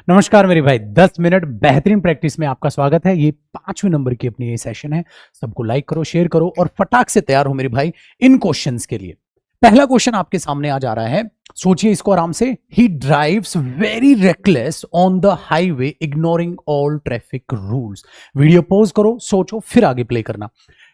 नमस्कार मेरे भाई, 10 मिनट बेहतरीन प्रैक्टिस में आपका स्वागत है। ये 5वें नंबर की अपनी ये सेशन है। सबको लाइक करो, शेयर करो और फटाक से तैयार हो मेरे भाई इन क्वेश्चंस के लिए। पहला क्वेश्चन आपके सामने आ जा रहा है, सोचिए इसको आराम से। ही drives very reckless on the highway ignoring all traffic rules. Video pause करो, सोचो, फिर आगे प्ले करना।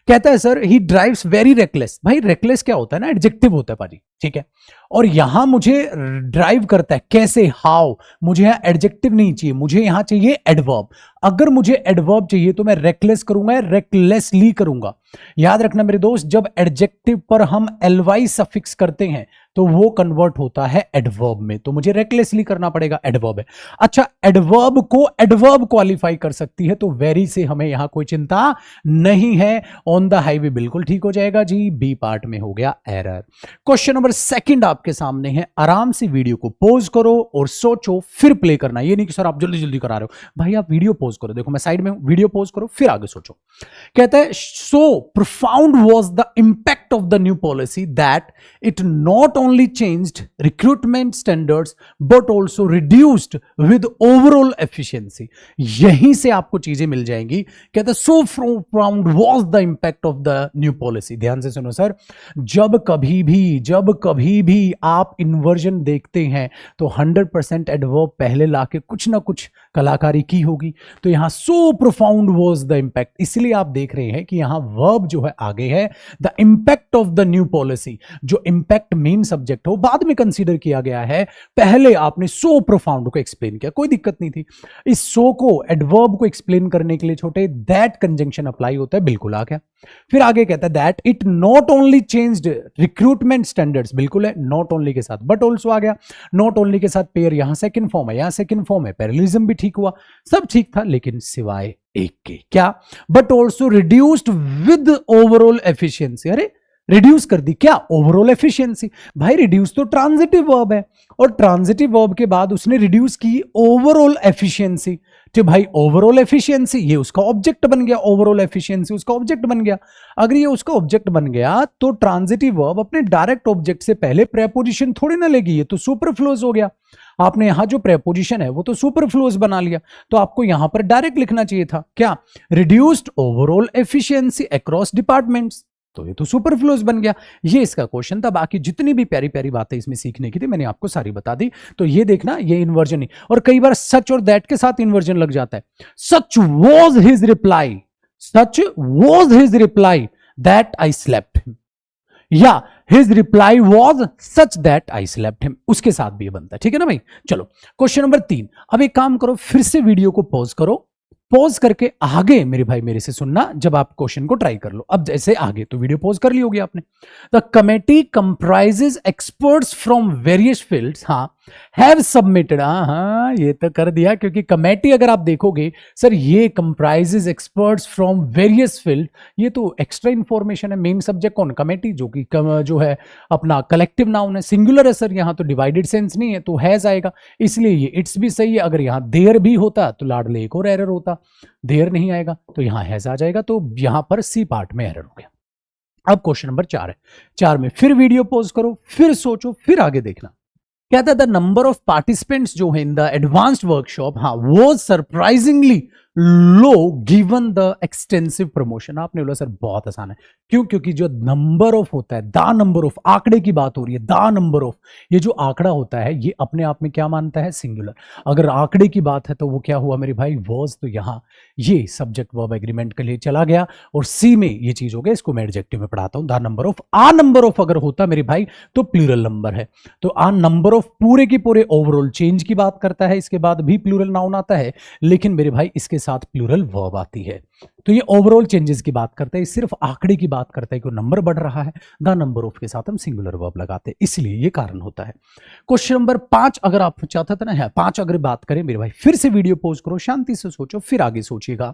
कहता है सर ही ड्राइव्स वेरी रेकलेस। भाई रेकलेस क्या होता है ना, एडजेक्टिव होता है पाजी, ठीक है। और यहां मुझे ड्राइव करता है कैसे, हाउ। मुझे यहां एडजेक्टिव नहीं चाहिए, मुझे यहां चाहिए एडवर्ब। अगर मुझे एडवर्ब चाहिए तो मैं रेकलेस करूंगा, रेकलेसली करूंगा। याद रखना मेरे दोस्त, जब एडजेक्टिव पर हम एलवाई सफिक्स करते हैं तो वो कन्वर्ट होता है एडवर्ब में, तो मुझे रेकलेसली करना पड़ेगा, एडवर्ब है। अच्छा, एडवर्ब को एडवर्ब क्वालिफाई कर सकती है, तो वेरी से हमें यहां कोई चिंता नहीं है। ऑन द हाईवे बिल्कुल ठीक हो जाएगा जी, बी पार्ट में हो गया एरर। क्वेश्चन नंबर सेकंड आपके सामने है। आराम से वीडियो को पॉज करो और सोचो, फिर प्ले करना। ये नहीं कि सर आप जल्दी जल्दी करा रहे हो, भाई आप वीडियो पॉज करो। देखो मैं साइड में हूं, वीडियो पॉज करो फिर आगे सोचो। कहता है सो profound was the impact of the new policy that it not only changed recruitment standards but also reduced with overall efficiency। यहीं से आपको चीजें मिल जाएंगी। कहता है so profound was the impact of the new policy। ध्यान से सुनो सर, जब कभी भी आप इन्वर्जन देखते हैं तो 100% एडवर्ब पहले लाके कुछ ना कुछ कलाकारी की होगी। तो यहां so profound was the impact, इसलिए आप देख रहे हैं कि यहां वर्ब जो है आगे है the impact of the new policy। जो impact मेन सब्जेक्ट हो, बाद में कंसीडर किया गया है, पहले आपने सो प्रोफाउंड को एक्सप्लेन किया, कोई दिक्कत नहीं थी। इस सो को एडवर्ब को एक्सप्लेन करने के लिए छोटे दैट कंजंक्शन अप्लाई होता है, बिल्कुल आ गया। फिर आगे कहता है that it not only changed recruitment standards, बिल्कुल है, नॉट ओनली के साथ बट ऑल्सो आ गया। नॉट ओनली के साथ पेयर, यहां सेकंड फॉर्म है, यहां सेकंड फॉर्म है, पैरेललिज्म भी ठीक हुआ, सब ठीक था, लेकिन सिवाय एक के। क्या? But also reduced with overall efficiency. अरे रिड्यूस कर दी, क्या? Overall efficiency. भाई रिड्यूस तो ट्रांजिटिव वर्ब है, और ट्रांजिटिव वर्ब के बाद उसने रिड्यूस की ओवरऑल एफिशिएंसी। तो भाई ओवरऑल एफिशिएंसी ये उसका ऑब्जेक्ट बन गया, ओवरऑल एफिशिएंसी उसका ऑब्जेक्ट बन गया। अगर ये उसका ऑब्जेक्ट बन गया तो ट्रांजिटिव वर्ब अपने डायरेक्ट ऑब्जेक्ट से पहले प्रेपोजिशन थोड़ी ना लेगी, ये तो सुपरफ्लूअस हो गया। आपने यहां जो प्रेपोजिशन है वो तो सुपरफ्लूअस बना लिया, तो आपको यहां पर डायरेक्ट लिखना चाहिए था, क्या? Reduced overall efficiency across departments. तो ये तो सुपरफ्लूअस बन गया। ये इसका क्वेश्चन था। बाकी जितनी भी प्यारी प्यारी बातें इसमें सीखने की थी मैंने आपको सारी बता दी। तो ये देखना, ये इन्वर्जन ही, और कई बार सच और दैट के साथ इन्वर्जन लग जाता है। Such was his reply, such was his reply that I slept him, या his reply was such that I slept him, उसके साथ भी ये बनता है। ठीक है ना भाई? चलो क्वेश्चन नंबर 3। अब एक काम करो, फिर से वीडियो को पॉज करो, पॉज करके आगे मेरे भाई मेरे से सुनना जब आप क्वेश्चन को ट्राई कर लो। अब जैसे आगे तो वीडियो पॉज कर ली होगी आपने। The committee comprises experts from various fields, हाँ, हैव सबमिटेड, हाँ ये तो कर दिया, क्योंकि कमेटी अगर आप देखोगे सर ये comprises experts from various field, ये तो एक्स्ट्रा इंफॉर्मेशन है। मेन सब्जेक्ट कौन? कमेटी, जो कि जो है अपना कलेक्टिव नाउन है, सिंगुलर है सर, यहां तो डिवाइडेड सेंस नहीं है, तो हैज आएगा, इसलिए ये इट्स भी सही है। अगर यहां देयर भी होता तो लाडले एक और एरर होता, देयर नहीं आएगा तो यहां हैज आ जाएगा, तो यहां पर सी पार्ट में एरर हो गया। अब क्वेश्चन नंबर 4 है। 4 में फिर वीडियो पॉज करो, फिर सोचो, फिर आगे देखना। कहता है द नंबर ऑफ पार्टिसिपेंट्स जो है इन द एडवांस्ड वर्कशॉप, हाँ, वो surprisingly low given the extensive promotion. आपने बोला सर बहुत आसान है, क्यों? क्योंकि जो नंबर ऑफ होता है, द नंबर ऑफ, आंकड़े की बात हो रही है, द नंबर ऑफ, ये जो आंकड़ा होता है ये अपने आप में क्या मानता है? सिंगुलर। अगर आंकड़े की बात है तो वो क्या हुआ मेरे भाई? वॉज। तो यहां ये सब्जेक्ट वर्ब एग्रीमेंट के लिए चला गया, और सी में ये चीज हो गया। इसको मैं एडजेक्टिव में पढ़ाता हूं, the number of. A number of अगर होता मेरे भाई तो प्लूरल नंबर है, तो आ नंबर ऑफ पूरे की पूरे ओवरऑल चेंज की बात करता है, इसके बाद भी प्लूरल नाउन आता है, लेकिन मेरे भाई इसके साथ प्लूरल वर्ब आती है। तो ये ओवरऑल चेंजेस की बात करता है, सिर्फ आंकड़े की बात करता है कि नंबर बढ़ रहा है, द नंबर ऑफ के साथ हम सिंगुलर वर्ब लगाते हैं, इसलिए ये कारण होता है। क्वेश्चन नंबर 5 अगर आप चाहते थे ना, है 5 अगर बात करें मेरे भाई, फिर से वीडियो पॉज करो, शांति से सोचो, फिर आगे सोचिएगा।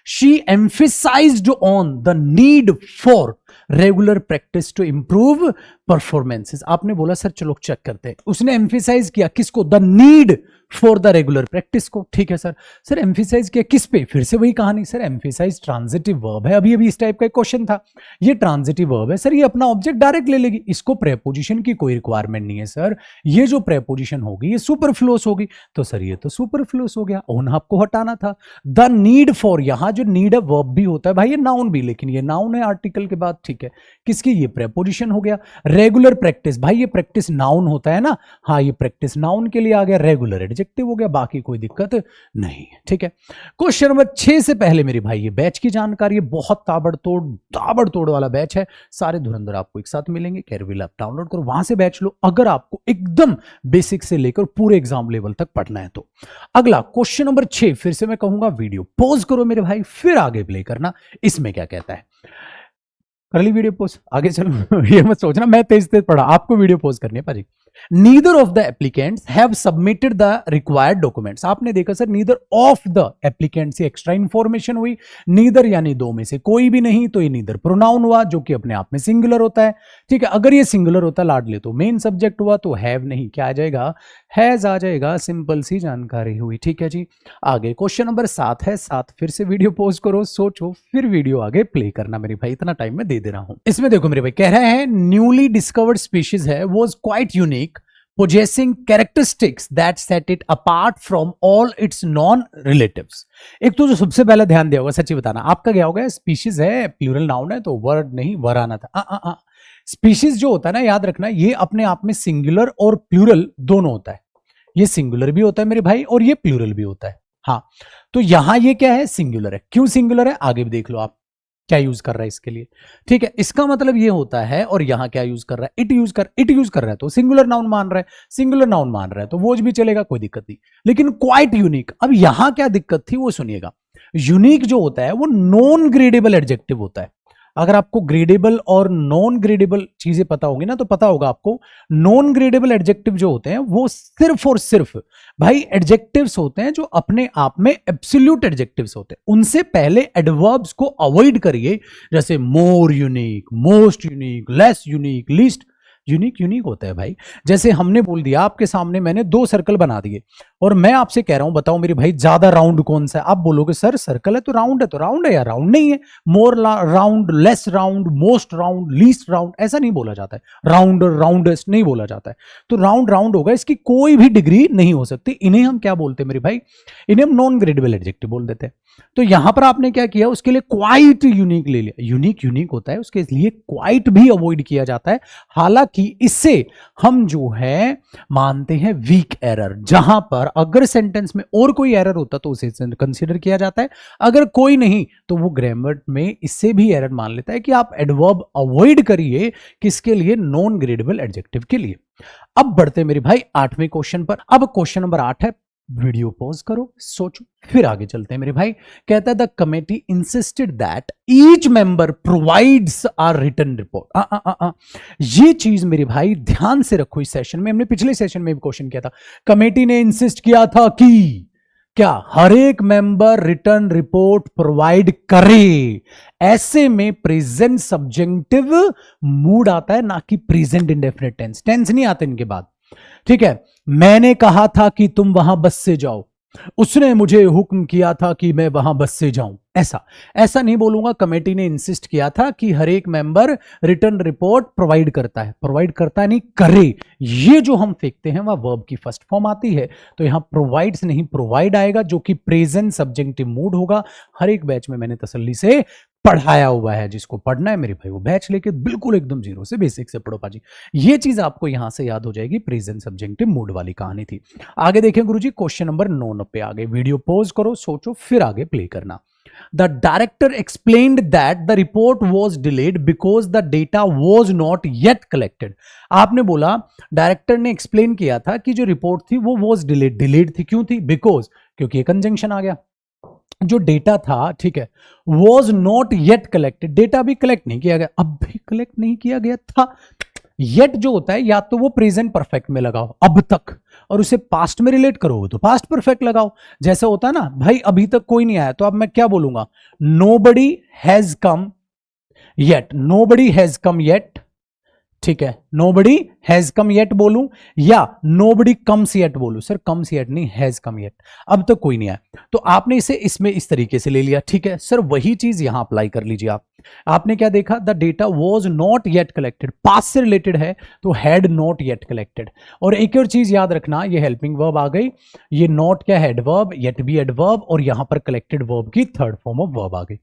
She emphasized on the need for regular practice to improve performances. आपने बोला सर चलो चेक करते हैं, उसने एम्फेसाइज किया किसको? The need for the regular practice को। ठीक है सर। सर एम्फिसाइज किया किस पे? फिर से वही कहानी सर, एम्फिसाइज ट्रांजिटिव वर्ब है, अभी अभी इस टाइप का एक क्वेश्चन था। ये ट्रांजिटिव वर्ब है सर, ये अपना ऑब्जेक्ट डायरेक्ट ले लेगी, इसको प्रेपोजिशन की कोई रिक्वायरमेंट नहीं है सर। ये जो प्रेपोजिशन होगी ये सुपरफ्लुअस होगी, तो सर ये तो सुपरफ्लुअस हो गया, ओन आपको हटाना था। द नीड फॉर, यहां जो नीड है वर्ब भी होता है भाई, ये नाउन भी, लेकिन ये नाउन है आर्टिकल के बाद। ठीक है, किसकी? ये प्रेपोजिशन हो गया। रेगुलर प्रैक्टिस, भाई ये प्रैक्टिस नाउन होता है ना, हाँ ये प्रैक्टिस नाउन के लिए आ गया, रेगुलर एडजेक्टिव हो गया, बाकी कोई दिक्कत नहीं है। ठीक है, क्वेश्चन नंबर 6 से पहले मेरे भाई ये बैच की जानकारी, बहुत ताबड़तोड़ वाला बैच है, सारे धुरंधर आपको एक साथ मिलेंगे। कैरविल ऐप डाउनलोड करो, वहां से बैच लो अगर आपको एकदम बेसिक से लेकर पूरे एग्जाम लेवल तक पढ़ना है तो। अगला क्वेश्चन नंबर 6, फिर से मैं कहूंगा वीडियो पॉज करो मेरे भाई, फिर आगे प्ले करना। इसमें क्या कहता है? कर ली वीडियो पोज, आगे चलो। ये मत सोचना मैं तेज पढ़ा, आपको वीडियो पोज करनी है भाजी। Neither of the applicants have submitted the required documents. आपने देखा sir, neither of the applicant से एक्स्ट्रा इंफॉर्मेशन हुई, नीदर यानी दो में से कोई भी नहीं, तो ये नीदर प्रोनाउन हुआ जो कि अपने आप में सिंगुलर होता है। ठीक है, अगर ये सिंगुलर होता लाडले तो मेन सब्जेक्ट हुआ, तो हैव नहीं, क्या आ जाएगा? हैज आ जाएगा। सिंपल सी जानकारी हुई। ठीक है जी, आगे क्वेश्चन नंबर 7 है। 7 फिर से वीडियो पोज करो, सोचो, फिर वीडियो आगे प्ले करना मेरे भाई, इतना टाइम मैं दे रहा हूं। इसमें देखो मेरे भाई, कह रहे हैं न्यूली डिस्कवर्ड स्पीशीज है, was quite unique, possessing characteristics that set it apart from all its non-relatives। एक तो जो सबसे पहले ध्यान दिया होगा, सच्ची बताना आपका क्या होगा? स्पीशीज है, प्लूरल नाउन है, तो वर्ड नहीं वर आना था। स्पीशीज जो होता है ना, याद रखना, ये अपने आप में सिंगुलर और प्लूरल दोनों होता है। ये सिंगुलर भी होता है मेरे भाई, और ये प्लूरल भी होता है। हाँ, तो यहां ये क्या है? सिंगुलर है। क्यों सिंगुलर है? आगे भी देख लो आप क्या यूज कर रहा है इसके लिए। ठीक है, इसका मतलब ये होता है, और यहां क्या यूज कर रहा है? इट यूज कर रहा है, तो सिंगुलर नाउन मान रहा है, सिंगुलर नाउन मान रहा है, तो वो भी चलेगा, कोई दिक्कत नहीं। लेकिन क्वाइट यूनिक, अब यहां क्या दिक्कत थी वो सुनिएगा। यूनिक जो होता है वो नॉन ग्रेडेबल एडजेक्टिव होता है। अगर आपको ग्रेडेबल और नॉन ग्रेडेबल चीजें पता होगी ना, तो पता होगा आपको, नॉन ग्रेडेबल एडजेक्टिव जो होते हैं वो सिर्फ और सिर्फ भाई एडजेक्टिव्स होते हैं जो अपने आप में एब्सोल्यूट एडजेक्टिव्स होते हैं। उनसे पहले एडवर्ब्स को अवॉइड करिए, जैसे मोर unique, most unique, less unique, least unique होता है भाई। जैसे हमने बोल दिया, आपके सामने मैंने 2 सर्कल बना दिए, और मैं आपसे कह रहा हूं बताओ मेरे भाई ज्यादा राउंड कौन सा है? आप बोलोगे सर सर्कल है तो राउंड है या राउंड नहीं है? More round, less round, most round, least round, ऐसा नहीं बोला जाता है। राउंड, राउंडेस्ट नहीं बोला जाता है। तो राउंड होगा, इसकी कोई भी डिग्री नहीं हो सकती। इन्हें हम क्या बोलते हैं मेरे भाई? इन्हें हम नॉन ग्रेडेबल एडजेक्टिव बोल देते हैं। तो यहां पर आपने क्या किया? उसके लिए क्वाइट यूनिक ले लिया। यूनिक होता है, उसके लिए क्वाइट भी अवॉइड किया जाता है। हालांकि इससे हम जो है मानते हैं वीक एरर, जहां पर अगर सेंटेंस में और कोई एरर होता तो उसे कंसीडर किया जाता है, अगर कोई नहीं तो वो ग्रामर में इससे भी एरर मान लेता है कि आप एडवर्ब अवॉइड करिए। किसके लिए? नॉन ग्रेडेबल एडजेक्टिव के लिए। अब बढ़ते मेरे भाई 8वें क्वेश्चन पर। अब क्वेश्चन नंबर 8 है, वीडियो पॉज करो, सोचो, फिर आगे चलते हैं मेरे भाई। कहता है the committee insisted that each member provides a written report. ये चीज मेरे भाई ध्यान से रखो। इस सेशन में, हमने पिछले सेशन में भी क्वेश्चन किया था, कमेटी ने इंसिस्ट किया था कि क्या हर एक मेंबर रिटर्न रिपोर्ट प्रोवाइड करे। ऐसे में प्रेजेंट सब्जेक्टिव मूड आता है, ना कि प्रेजेंट इंडेफिनिट टेंस। टेंस नहीं आते इनके बाद। ठीक है, मैंने कहा था कि तुम वहां बस से जाओ, उसने मुझे हुक्म किया था कि मैं वहां बस से जाऊं। ऐसा नहीं बोलूंगा। कमेटी ने इंसिस्ट किया था कि हर एक मेंबर रिटर्न रिपोर्ट प्रोवाइड करता है नहीं, करे। ये जो हम फेंकते हैं वह वर्ब की फर्स्ट फॉर्म आती है, तो यहां प्रोवाइड्स नहीं प्रोवाइड आएगा, जो कि प्रेजेंट सब्जेक्टिव मूड होगा। हर एक बैच में मैंने तसल्ली से पढ़ाया हुआ है, जिसको पढ़ना है मेरे भाई वो बैच लेके बिल्कुल एकदम जीरो से बेसिक से पढ़ो पाजी। ये चीज आपको यहां से याद हो जाएगी, प्रेजेंट सब्जेक्टिव मूड वाली कहानी थी। आगे देखें गुरुजी, क्वेश्चन नंबर 9 पे आगे। वीडियो पॉज करो, सोचो, फिर आगे प्ले करना। The director explained that the report was delayed because the data was not yet collected। आपने बोला, डायरेक्टर ने एक्सप्लेन किया था कि जो रिपोर्ट थी वो was delayed थी। क्यों थी? बिकॉज, क्योंकि कंजंक्शन आ गया। जो डेटा था, ठीक है, was not yet collected, data भी कलेक्ट नहीं किया गया। अब भी कलेक्ट नहीं किया गया था। येट जो होता है, या तो वो प्रेजेंट परफेक्ट में लगाओ अब तक, और उसे पास्ट में रिलेट करो तो पास्ट परफेक्ट लगाओ। जैसे होता है ना भाई, अभी तक कोई नहीं आया, तो अब मैं क्या बोलूंगा? Nobody has come yet, nobody has come yet. ठीक है, नोबडी हैज कम येट बोलूं या नोबडी कम्स येट बोलूं? सर कम्स येट नहीं, हैज कम येट, अब तक कोई नहीं आया। तो आपने इसे इसमें इस तरीके से ले लिया, ठीक है सर, वही चीज यहां अप्लाई कर लीजिए आप। आपने क्या देखा, the data was not yet collected, passive related है तो हैड नॉट येट कलेक्टेड। और एक और चीज याद रखना, ये हेल्पिंग वर्ब आ गई, ये नॉट क्या है एडवर्ब, येट भी एडवर्ब, और यहां पर कलेक्टेड वर्ब की थर्ड फॉर्म ऑफ वर्ब आ गई।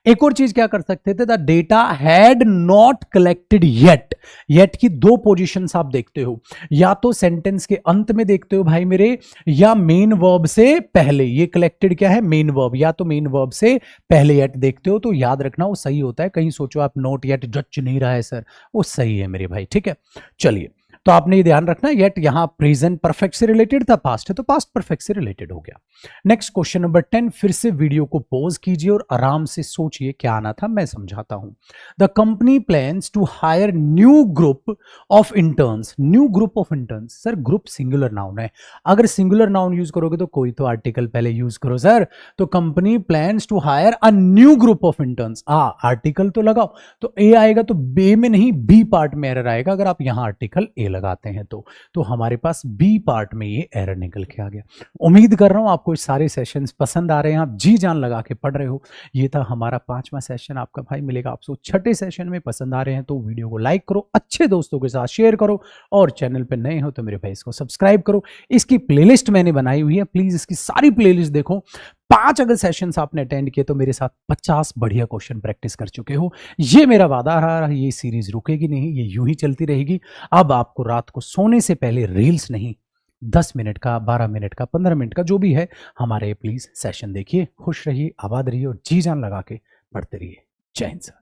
एक और चीज क्या कर सकते थे, the data had not collected yet. Yet की दो पोजीशंस आप देखते हो, या तो सेंटेंस के अंत में देखते हो भाई मेरे, या मेन वर्ब से पहले। ये कलेक्टेड क्या है, मेन वर्ब, या तो मेन वर्ब से पहले येट देखते हो, तो याद रखना वो सही होता है। कहीं सोचो आप नोट येट जच नहीं रहा है सर, वो सही है मेरे भाई, ठीक है। चलिए, तो आपने ये ध्यान रखना, येट यहां प्रेजेंट परफेक्ट से रिलेटेड था, पास्ट है तो पास्ट परफेक्ट से रिलेटेड हो गया। नेक्स्ट क्वेश्चन नंबर 10, फिर से वीडियो को पॉज कीजिए और आराम से सोचिए क्या आना था, मैं समझाता हूं। The company plans to hire new group of interns. New group of interns, sir group singular noun है, अगर सिंगुलर नाउन यूज करोगे तो कोई तो आर्टिकल पहले यूज करो सर। तो company plans to hire a new group of interns, article तो लगाओ, तो ए आएगा, तो बे में नहीं बी पार्ट में एरर आएगा अगर आप यहां आर्टिकल ए लगाते हैं तो हमारे पास बी पार्ट में ये एरर निकल के आ गया। उम्मीद कर रहा हूं आपको सारे सेशंस पसंद आ रहे हैं, आप जी जान लगा के पढ़ रहे हो। ये था हमारा 5वां सेशन, आपका भाई मिलेगा आपसे 6ठे सेशन में। पसंद आ रहे हैं तो वीडियो को लाइक करो, अच्छे दोस्तों के साथ शेयर करो, और चैनल पे नए हो तो मेरे भाई इसको सब्सक्राइब करो। इसकी प्लेलिस्ट मैंने बनाई हुई है, प्लीज इसकी सारी प्लेलिस्ट देखो। 5 अगर सेशंस आपने अटेंड किए तो मेरे साथ 50 बढ़िया क्वेश्चन प्रैक्टिस कर चुके हो। ये मेरा वादा रहा, ये सीरीज रुकेगी नहीं, ये यूं ही चलती रहेगी। अब आपको रात को सोने से पहले रील्स नहीं, 10 मिनट का, 12 मिनट का, 15 मिनट का, जो भी है, हमारे प्लीज सेशन देखिए। खुश रहिए, आबाद रहिए और जी जान लगा के पढ़ते रहिए। जय हिंद सर।